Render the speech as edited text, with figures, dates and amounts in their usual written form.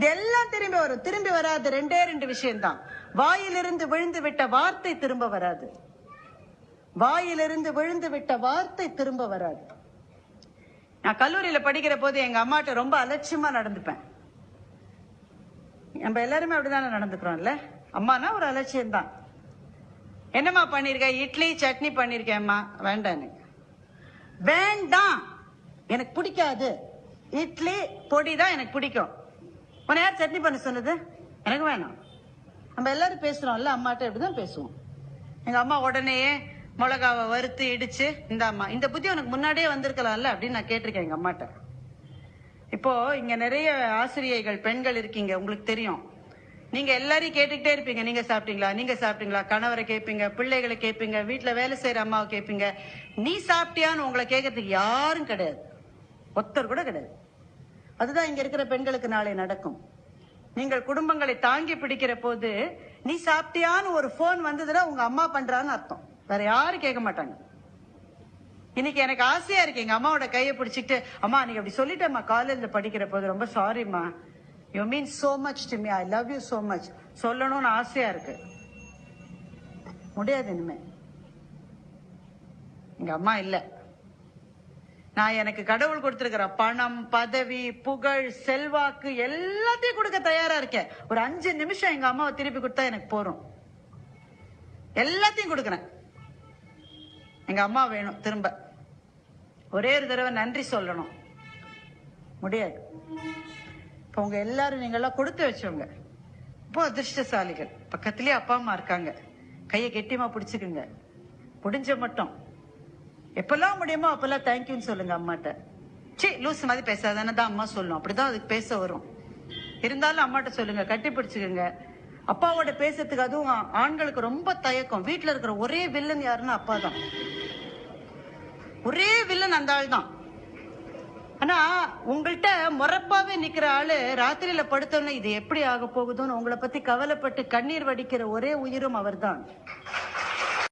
இதெல்லாம் திரும்பி வரும். திரும்பி வராது ரெண்டே ரெண்டு விஷயம்தான். வாயிலிருந்து விழுந்து விட்ட வார்த்தை திரும்ப வராது. வாயிலிருந்து விழுந்து விட்ட வார்த்தை திரும்ப வராது. நான் கல்லூரியில படிக்கிற போது எங்க அம்மாட்ட ரொம்ப அலட்சியமா நடந்துப்பேன். நம்ம எல்லாருமே அப்படிதானே நடந்துக்கிறோம்ல. அம்மானா ஒரு அலட்சியம் தான். என்னம்மா பண்ணிருக்க? இட்லி சட்னி பண்ணிருக்கேன்மா. வேண்டாம், எனக்கு வேண்டாம், எனக்கு பிடிக்காது. இட்லி பொடி தான் எனக்கு பிடிக்கும். உன்னை யார் சட்னி பண்ண சொன்னது? எனக்கு வேணாம். நம்ம எல்லாரும் பேசுறோம்ல, அம்மாட்ட இப்படிதான் பேசுவோம். எங்க அம்மா உடனே மிளகாவை வறுத்து இடிச்சு, இந்த அம்மா இந்த புத்தி உனக்கு முன்னாடியே வந்திருக்கலாம்ல அப்படின்னு நான் கேட்டிருக்கேன் எங்க அம்மாட்ட. இப்போ இங்க நிறைய ஆசிரியைகள் பெண்கள் இருக்கீங்க, உங்களுக்கு தெரியும். நீங்க எல்லாரையும் கேட்டுக்கிட்டே இருப்பீங்க. நீங்க சாப்பிட்டீங்களா, நீங்க சாப்பிட்டீங்களா, கணவரை கேட்பீங்க, பிள்ளைகளை கேட்பீங்க, வீட்டுல வேலை செய்யற அம்மாவை கேட்பீங்க. நீ சாப்பிட்டியான்னு உங்களை கேட்கறதுக்கு யாரும் கிடையாது, ஒருத்தர் கூட கிடையாது. அதுதான் இங்க இருக்கிற பெண்களுக்கு நாளை நடக்கும். நீங்கள் குடும்பங்களை தாங்கி பிடிக்கிற போது நீ சாப்பிட்டியான்னு ஒரு போன் வந்ததுன்னா உங்க அம்மா பண்றான்னு அர்த்தம். வேற யாரும் கேட்க மாட்டாங்க. இன்னைக்கு எனக்கு ஆசையா இருக்கு எங்க அம்மாவோட கையை பிடிச்சிட்டு, அம்மா நீங்க அப்படி சொல்லிட்டேம்மா காலேஜ்ல படிக்கிற போது, ரொம்ப சாரிம்மா, you mean so much to me, I love you so much சொல்லணும்னு ஆசையா இருக்கு. முடியாது இனிமே. எங்க அம்மா இல்ல. நான் எனக்கு கடவுள் கொடுத்திருக்கிற பணம், பதவி, புகழ், செல்வாக்கு எல்லாத்தையும் கொடுக்க தயாரா இருக்கேன். ஒரு 5 நிமிஷம் எங்க அம்மாவை திருப்பி கொடுத்தா எனக்கு போறோம். எல்லாத்தையும் கொடுக்கறேன். எங்க அம்மா வேணும் திரும்ப. ஒரே ஒரு தடவை நன்றி சொல்லணும். முடியாது. இப்ப உங்க எல்லாரும் நீங்க எல்லாம் கொடுத்து வச்சவங்க, இப்போ அதிர்ஷ்டசாலிகள். பக்கத்திலேயே அப்பா அம்மா இருக்காங்க. கையை கெட்டியமா பிடிச்சுக்குங்க. முடிஞ்ச மட்டும் எப்பெல்லாம் முடியுமோ அப்பெல்லாம் தேங்க்யூன்னு சொல்லுங்க அம்மாட்ட. சி லூஸ் மாதிரி பேசாதானே தான் அம்மா சொல்லும். அப்படிதான் அதுக்கு பேச வரும். இருந்தாலும் அம்மாட்ட சொல்லுங்க, கட்டி பிடிச்சுக்குங்க. அப்பாவோட பேசுறதுக்கு, அதுவும் ஆண்களுக்கு ரொம்ப தயக்கம். வீட்டுல இருக்கிற ஒரே வில்லன் யாருன்னா அப்பா தான். ஒரே வில்லன் அந்த ஆள் தான். ஆனா உங்கள்கிட்ட முறப்பாவே நிக்கிற ஆளு ராத்திரியில படுத்தோன்னு இது எப்படி ஆக போகுதுன்னு உங்களை பத்தி கவலைப்பட்டு கண்ணீர் வடிக்கிற ஒரே உயிரும் அவர் தான்.